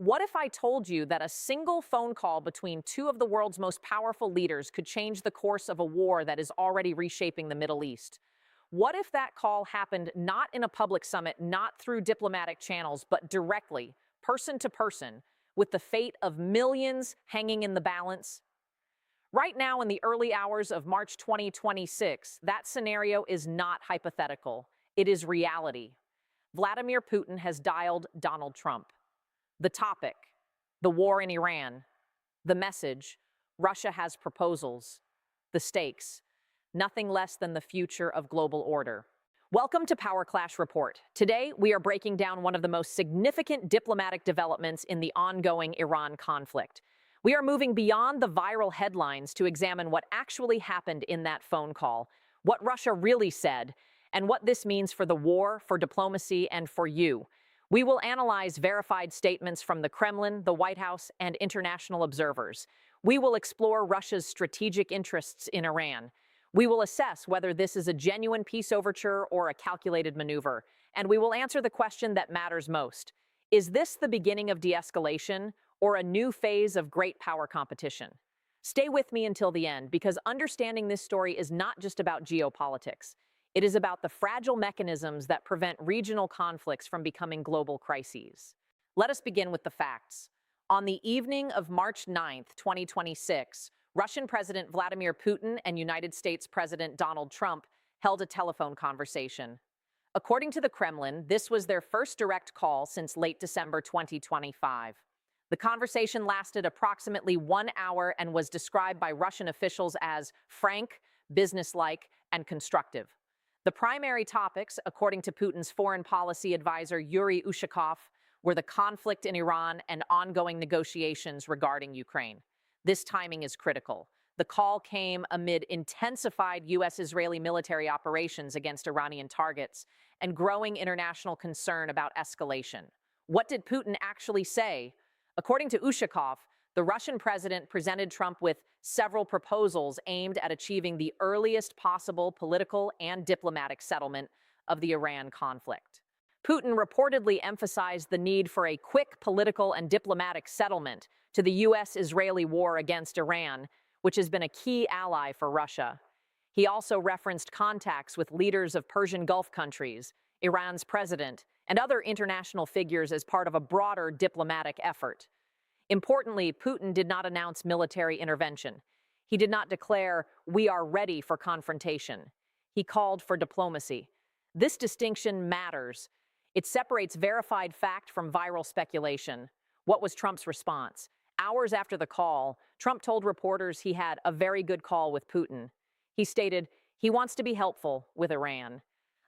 What if I told you that a single phone call between two of the world's most powerful leaders could change the course of a war that is already reshaping the Middle East? What if that call happened not in a public summit, not through diplomatic channels, but directly, person to person, with the fate of millions hanging in the balance? Right now, in the early hours of March 2026, that scenario is not hypothetical. It is reality. Vladimir Putin has dialed Donald Trump. The topic, the war in Iran. The message, Russia has proposals. The stakes, nothing less than the future of global order. Welcome to Power Clash Report. Today, we are breaking down one of the most significant diplomatic developments in the ongoing Iran conflict. We are moving beyond the viral headlines to examine what actually happened in that phone call, what Russia really said, and what this means for the war, for diplomacy, and for you. We will analyze verified statements from the Kremlin, the White House, and international observers. We will explore Russia's strategic interests in Iran. We will assess whether this is a genuine peace overture or a calculated maneuver. And we will answer the question that matters most. Is this the beginning of de-escalation or a new phase of great power competition? Stay with me until the end, because understanding this story is not just about geopolitics. It is about the fragile mechanisms that prevent regional conflicts from becoming global crises. Let us begin with the facts. On the evening of March 9th, 2026, Russian President Vladimir Putin and United States President Donald Trump held a telephone conversation. According to the Kremlin, this was their first direct call since late December 2025. The conversation lasted approximately 1 hour and was described by Russian officials as frank, businesslike, and constructive. The primary topics, according to Putin's foreign policy advisor Yuri Ushakov, were the conflict in Iran and ongoing negotiations regarding Ukraine. This timing is critical. The call came amid intensified U.S.-Israeli military operations against Iranian targets and growing international concern about escalation. What did Putin actually say? According to Ushakov, the Russian president presented Trump with several proposals aimed at achieving the earliest possible political and diplomatic settlement of the Iran conflict. Putin reportedly emphasized the need for a quick political and diplomatic settlement to the U.S.-Israeli war against Iran, which has been a key ally for Russia. He also referenced contacts with leaders of Persian Gulf countries, Iran's president, and other international figures as part of a broader diplomatic effort. Importantly, Putin did not announce military intervention. He did not declare, "We are ready for confrontation." He called for diplomacy. This distinction matters. It separates verified fact from viral speculation. What was Trump's response? Hours after the call, Trump told reporters he had a very good call with Putin. He stated, "He wants to be helpful with Iran.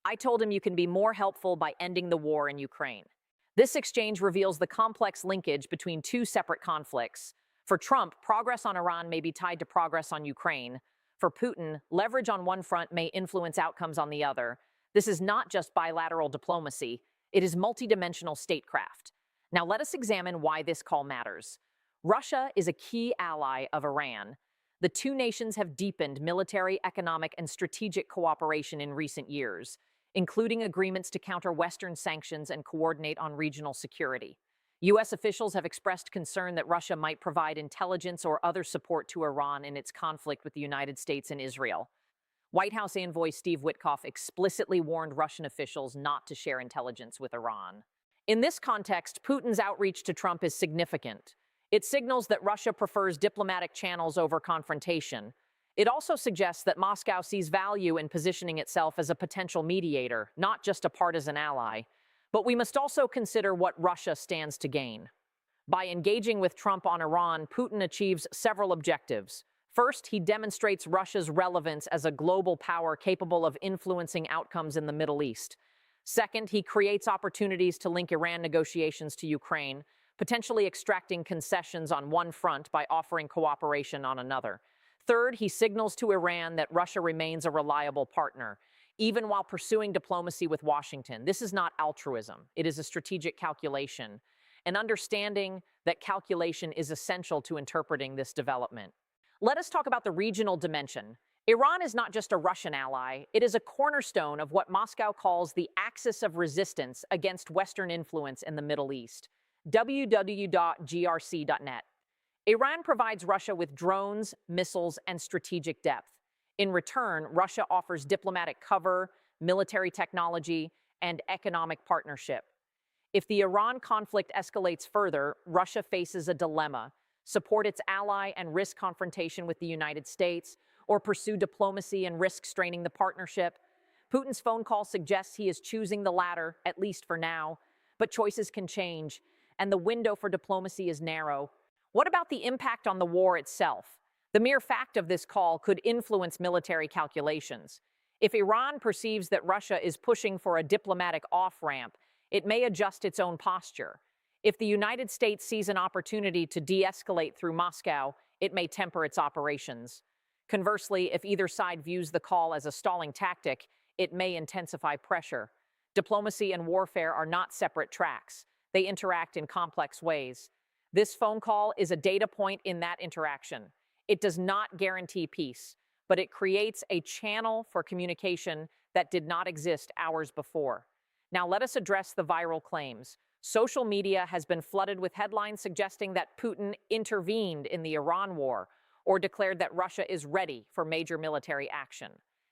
I told him you can be more helpful by ending the war in Ukraine." This exchange reveals the complex linkage between two separate conflicts. For Trump, progress on Iran may be tied to progress on Ukraine. For Putin, leverage on one front may influence outcomes on the other. This is not just bilateral diplomacy, it is multidimensional statecraft. Now let us examine why this call matters. Russia is a key ally of Iran. The two nations have deepened military, economic, and strategic cooperation in recent years, including agreements to counter Western sanctions and coordinate on regional security. U.S. officials have expressed concern that Russia might provide intelligence or other support to Iran in its conflict with the United States and Israel. White House envoy Steve Witkoff explicitly warned Russian officials not to share intelligence with Iran. In this context, Putin's outreach to Trump is significant. It signals that Russia prefers diplomatic channels over confrontation. It also suggests that Moscow sees value in positioning itself as a potential mediator, not just a partisan ally. But we must also consider what Russia stands to gain. By engaging with Trump on Iran, Putin achieves several objectives. First, he demonstrates Russia's relevance as a global power capable of influencing outcomes in the Middle East. Second, he creates opportunities to link Iran negotiations to Ukraine, potentially extracting concessions on one front by offering cooperation on another. Third, he signals to Iran that Russia remains a reliable partner, even while pursuing diplomacy with Washington. This is not altruism. It is a strategic calculation, and understanding that calculation is essential to interpreting this development. Let us talk about the regional dimension. Iran is not just a Russian ally, it is a cornerstone of what Moscow calls the axis of resistance against Western influence in the Middle East. www.grc.net. Iran provides Russia with drones, missiles, and strategic depth. In return, Russia offers diplomatic cover, military technology, and economic partnership. If the Iran conflict escalates further, Russia faces a dilemma: support its ally and risk confrontation with the United States, or pursue diplomacy and risk straining the partnership. Putin's phone call suggests he is choosing the latter, at least for now, but choices can change, and the window for diplomacy is narrow. What about the impact on the war itself? The mere fact of this call could influence military calculations. If Iran perceives that Russia is pushing for a diplomatic off-ramp, it may adjust its own posture. If the United States sees an opportunity to de-escalate through Moscow, it may temper its operations. Conversely, if either side views the call as a stalling tactic, it may intensify pressure. Diplomacy and warfare are not separate tracks. They interact in complex ways. This phone call is a data point in that interaction. It does not guarantee peace, but it creates a channel for communication that did not exist hours before. Now let us address the viral claims. Social media has been flooded with headlines suggesting that Putin intervened in the Iran war or declared that Russia is ready for major military action.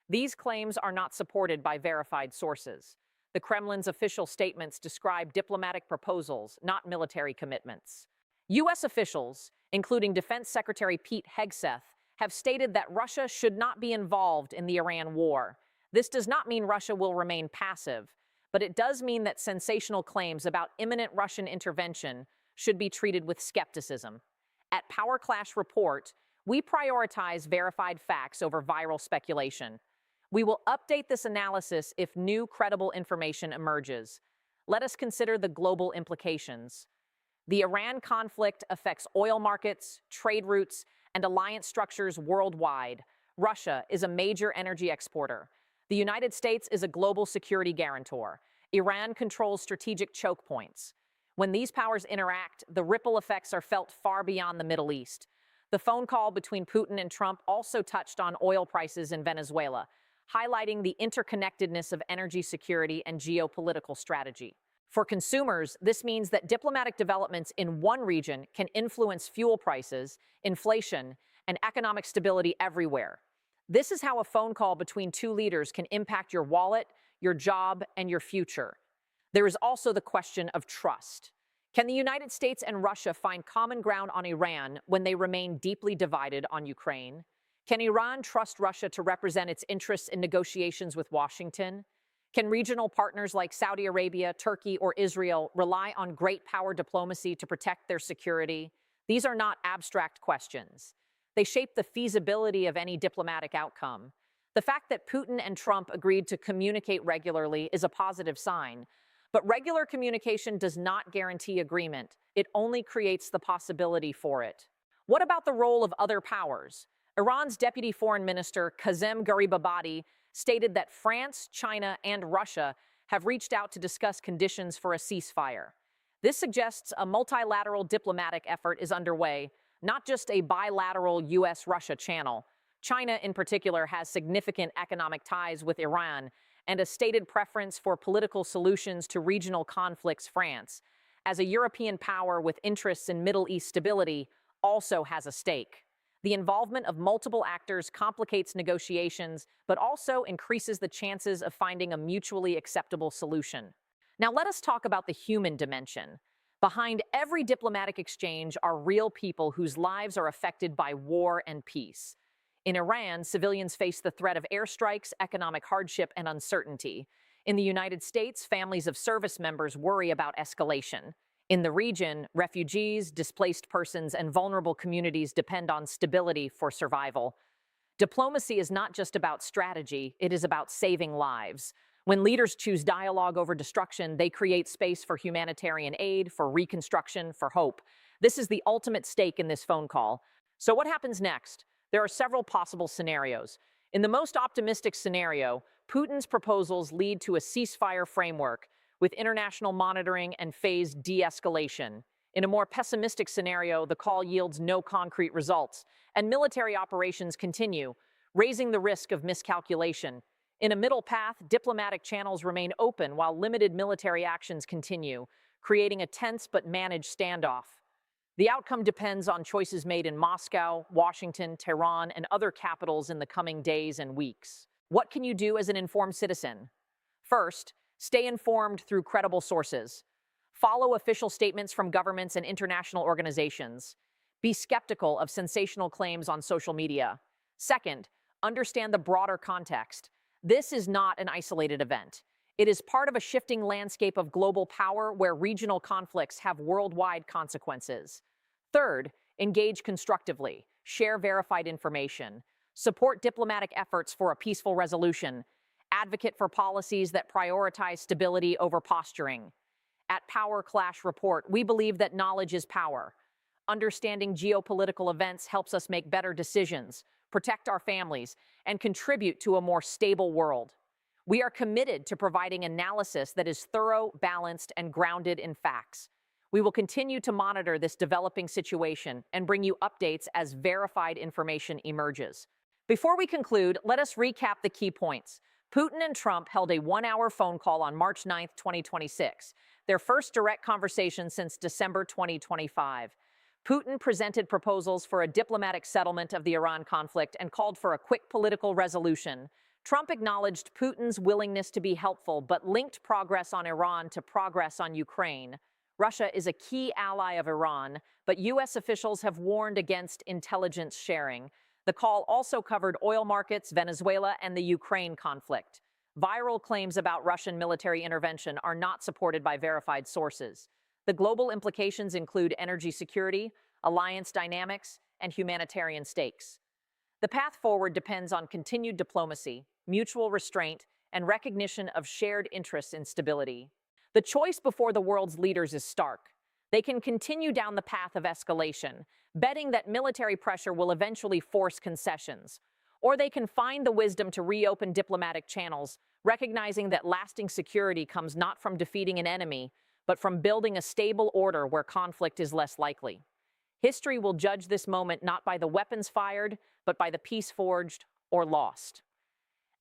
These claims are not supported by verified sources. The Kremlin's official statements describe diplomatic proposals, not military commitments. U.S. officials, including Defense Secretary Pete Hegseth, have stated that Russia should not be involved in the Iran war. This does not mean Russia will remain passive, but it does mean that sensational claims about imminent Russian intervention should be treated with skepticism. At Power Clash Report, we prioritize verified facts over viral speculation. We will update this analysis if new credible information emerges. Let us consider the global implications. The Iran conflict affects oil markets, trade routes, and alliance structures worldwide. Russia is a major energy exporter. The United States is a global security guarantor. Iran controls strategic choke points. When these powers interact, the ripple effects are felt far beyond the Middle East. The phone call between Putin and Trump also touched on oil prices in Venezuela, highlighting the interconnectedness of energy security and geopolitical strategy. For consumers, this means that diplomatic developments in one region can influence fuel prices, inflation, and economic stability everywhere. This is how a phone call between two leaders can impact your wallet, your job, and your future. There is also the question of trust. Can the United States and Russia find common ground on Iran when they remain deeply divided on Ukraine? Can Iran trust Russia to represent its interests in negotiations with Washington? Can regional partners like Saudi Arabia, Turkey, or Israel rely on great power diplomacy to protect their security? These are not abstract questions. They shape the feasibility of any diplomatic outcome. The fact that Putin and Trump agreed to communicate regularly is a positive sign. But regular communication does not guarantee agreement. It only creates the possibility for it. What about the role of other powers? Iran's Deputy Foreign Minister, Kazem Garibabadi, stated that France, China, and Russia have reached out to discuss conditions for a ceasefire. This suggests a multilateral diplomatic effort is underway, not just a bilateral U.S.-Russia channel. China, in particular, has significant economic ties with Iran and a stated preference for political solutions to regional conflicts. France, as a European power with interests in Middle East stability, also has a stake. The involvement of multiple actors complicates negotiations, but also increases the chances of finding a mutually acceptable solution. Now let us talk about the human dimension. Behind every diplomatic exchange are real people whose lives are affected by war and peace. In Iran, civilians face the threat of airstrikes, economic hardship, and uncertainty. In the United States, families of service members worry about escalation. In the region, refugees, displaced persons, and vulnerable communities depend on stability for survival. Diplomacy is not just about strategy, it is about saving lives. When leaders choose dialogue over destruction, they create space for humanitarian aid, for reconstruction, for hope. This is the ultimate stake in this phone call. So what happens next? There are several possible scenarios. In the most optimistic scenario, Putin's proposals lead to a ceasefire framework with international monitoring and phased de-escalation. In a more pessimistic scenario, the call yields no concrete results, and military operations continue, raising the risk of miscalculation. In a middle path, diplomatic channels remain open while limited military actions continue, creating a tense but managed standoff. The outcome depends on choices made in Moscow, Washington, Tehran, and other capitals in the coming days and weeks. What can you do as an informed citizen? First, stay informed through credible sources. Follow official statements from governments and international organizations. Be skeptical of sensational claims on social media. Second, understand the broader context. This is not an isolated event. It is part of a shifting landscape of global power where regional conflicts have worldwide consequences. Third, engage constructively. Share verified information. Support diplomatic efforts for a peaceful resolution. Advocate for policies that prioritize stability over posturing. At Power Clash Report, we believe that knowledge is power. Understanding geopolitical events helps us make better decisions, protect our families, and contribute to a more stable world. We are committed to providing analysis that is thorough, balanced, and grounded in facts. We will continue to monitor this developing situation and bring you updates as verified information emerges. Before we conclude, let us recap the key points. Putin and Trump held a one-hour phone call on March 9, 2026, their first direct conversation since December 2025. Putin presented proposals for a diplomatic settlement of the Iran conflict and called for a quick political resolution. Trump acknowledged Putin's willingness to be helpful, but linked progress on Iran to progress on Ukraine. Russia is a key ally of Iran, but U.S. officials have warned against intelligence sharing. The call also covered oil markets, Venezuela, and the Ukraine conflict. Viral claims about Russian military intervention are not supported by verified sources. The global implications include energy security, alliance dynamics, and humanitarian stakes. The path forward depends on continued diplomacy, mutual restraint, and recognition of shared interests in stability. The choice before the world's leaders is stark. They can continue down the path of escalation, betting that military pressure will eventually force concessions. Or they can find the wisdom to reopen diplomatic channels, recognizing that lasting security comes not from defeating an enemy, but from building a stable order where conflict is less likely. History will judge this moment not by the weapons fired, but by the peace forged or lost.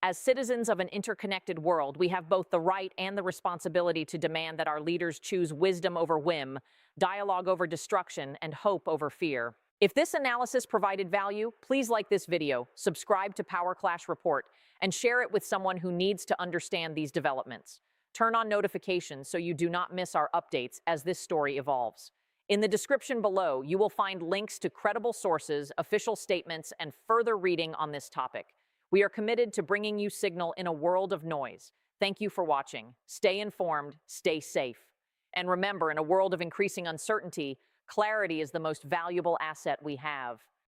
As citizens of an interconnected world, we have both the right and the responsibility to demand that our leaders choose wisdom over whim, dialogue over destruction, and hope over fear. If this analysis provided value, please like this video, subscribe to Power Clash Report, and share it with someone who needs to understand these developments. Turn on notifications so you do not miss our updates as this story evolves. In the description below, you will find links to credible sources, official statements, and further reading on this topic. We are committed to bringing you signal in a world of noise. Thank you for watching. Stay informed, stay safe. And remember, in a world of increasing uncertainty, clarity is the most valuable asset we have.